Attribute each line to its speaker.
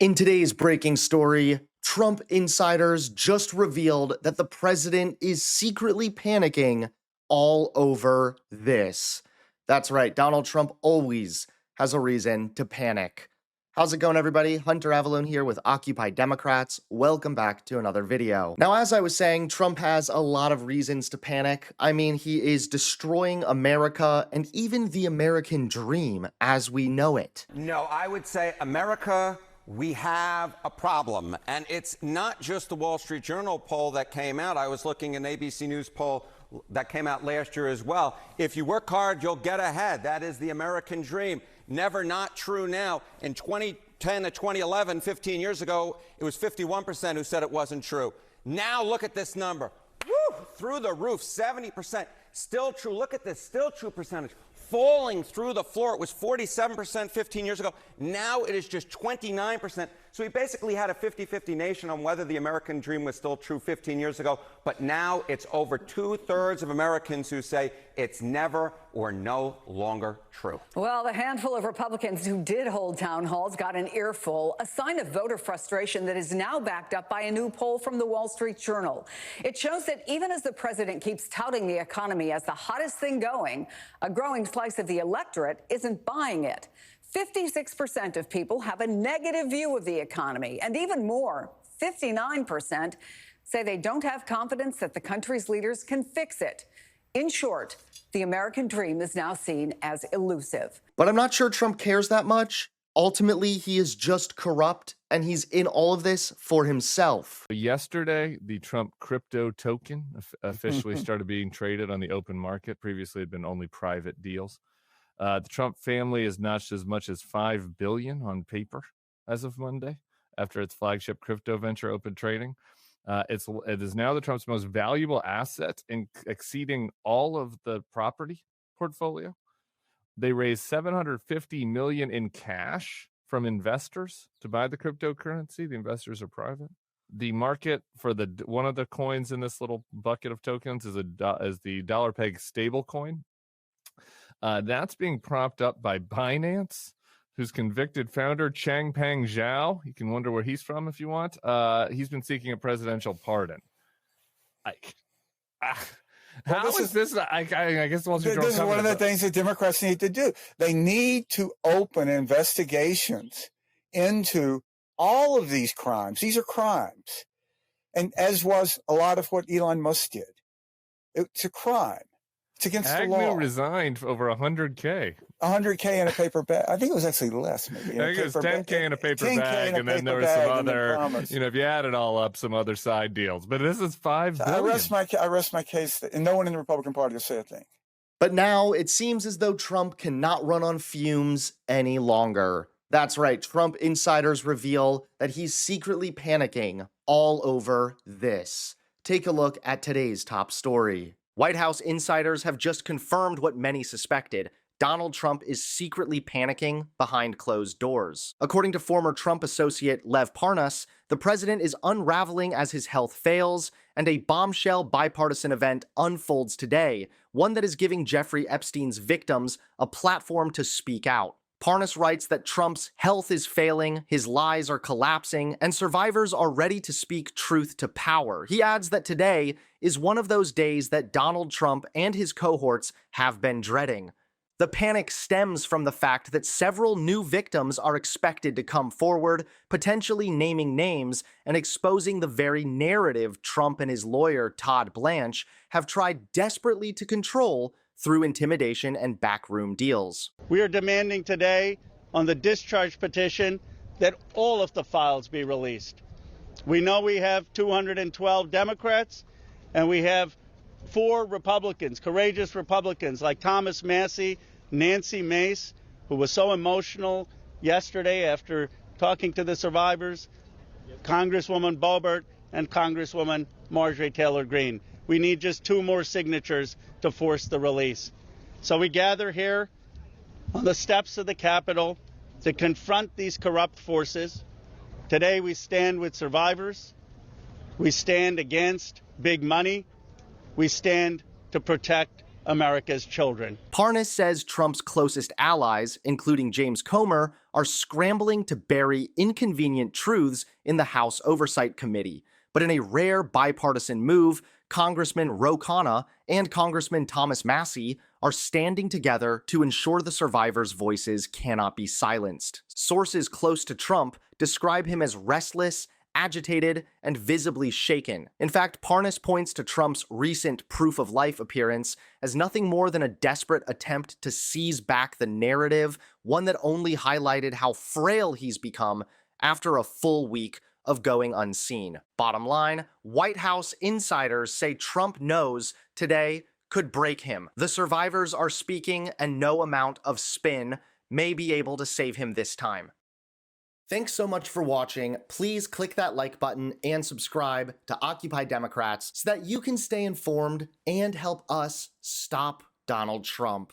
Speaker 1: In today's breaking story, Trump insiders just revealed that the president is secretly panicking all over this. That's right, Donald Trump always has a reason to panic. How's it going, everybody? Hunter Avalon here with Occupy Democrats. Welcome back to another video. Now, as I was saying, Trump has a lot of reasons to panic. I mean, he is destroying America and even the American dream as we know it.
Speaker 2: No, I would say America, we have a problem. And it's not just the Wall Street Journal poll that came out. I was looking at an ABC News poll that came out last year as well. If you work hard, you'll get ahead. That is the American dream. Never not true now. In 2010 to 2011, 15 years ago, it was 51% who said it wasn't true. Now look at this number. Woo! Through the roof, 70%. Still true. Look at this, still true percentage. Falling through the floor. It was 47% 15 years ago. Now it is just 29%. So we basically had a 50-50 nation on whether the American dream was still true 15 years ago. But now it's over 2/3 of Americans who say it's never or no longer true.
Speaker 3: Well, the handful of Republicans who did hold town halls got an earful, a sign of voter frustration that is now backed up by a new poll from the Wall Street Journal. It shows that even as the president keeps touting the economy as the hottest thing going, a growing slice of the electorate isn't buying it. 56% of people have a negative view of the economy, and even more, 59% say they don't have confidence that the country's leaders can fix it. In short, the American dream is now seen as elusive.
Speaker 1: But I'm not sure Trump cares that much. Ultimately, he is just corrupt, and he's in all of this for himself.
Speaker 4: Yesterday, the Trump crypto token officially started being traded on the open market. Previously, it had been only private deals. The Trump family has notched as much as $5 billion on paper as of Monday after its flagship crypto venture opened trading. It is now the Trump's most valuable asset, exceeding all of the property portfolio. They raised $750 million in cash from investors to buy the cryptocurrency. The investors are private. The market for one of the coins in this little bucket of tokens is the dollar peg stable coin. That's being propped up by Binance, whose convicted founder, Changpeng Zhao, you can wonder where he's from if you want, he's been seeking a presidential pardon. I guess the Wall Street Journal.
Speaker 5: This is one of the things that Democrats need to do. They need to open investigations into all of these crimes. These are crimes. And as was a lot of what Elon Musk did. It's a crime. It's against the law.
Speaker 4: Agnew resigned for over $100K.
Speaker 5: $100K in a paper bag. I think it was actually less, maybe.
Speaker 4: I think it was $10K in a paper bag, and then there was some other, if you add it all up, some other side deals. But this is $5 billion.
Speaker 5: I rest my case, and no one in the Republican Party will say a thing.
Speaker 1: But now it seems as though Trump cannot run on fumes any longer. That's right, Trump insiders reveal that he's secretly panicking all over this. Take a look at today's top story. White House insiders have just confirmed what many suspected. Donald Trump is secretly panicking behind closed doors. According to former Trump associate Lev Parnas, the president is unraveling as his health fails, and a bombshell bipartisan event unfolds today, one that is giving Jeffrey Epstein's victims a platform to speak out. Parnas writes that Trump's health is failing, his lies are collapsing, and survivors are ready to speak truth to power. He adds that today is one of those days that Donald Trump and his cohorts have been dreading. The panic stems from the fact that several new victims are expected to come forward, potentially naming names and exposing the very narrative Trump and his lawyer, Todd Blanche, have tried desperately to control through intimidation and backroom deals.
Speaker 6: We are demanding today on the discharge petition that all of the files be released. We know we have 212 Democrats and we have 4 Republicans, courageous Republicans like Thomas Massie, Nancy Mace, who was so emotional yesterday after talking to the survivors, Congresswoman Boebert, and Congresswoman Marjorie Taylor Greene. We need just 2 more signatures to force the release. So we gather here on the steps of the Capitol to confront these corrupt forces. Today we stand with survivors. We stand against big money. We stand to protect America's children.
Speaker 1: Parnas says Trump's closest allies, including James Comer, are scrambling to bury inconvenient truths in the House Oversight Committee. But in a rare bipartisan move, Congressman Ro Khanna and Congressman Thomas Massie are standing together to ensure the survivors' voices cannot be silenced. Sources close to Trump describe him as restless, agitated, and visibly shaken. In fact, Parnas points to Trump's recent proof of life appearance as nothing more than a desperate attempt to seize back the narrative, one that only highlighted how frail he's become after a full week of going unseen. Bottom line, White House insiders say Trump knows today could break him. The survivors are speaking, and no amount of spin may be able to save him this time. Thanks so much for watching. Please click that like button and subscribe to Occupy Democrats so that you can stay informed and help us stop Donald Trump.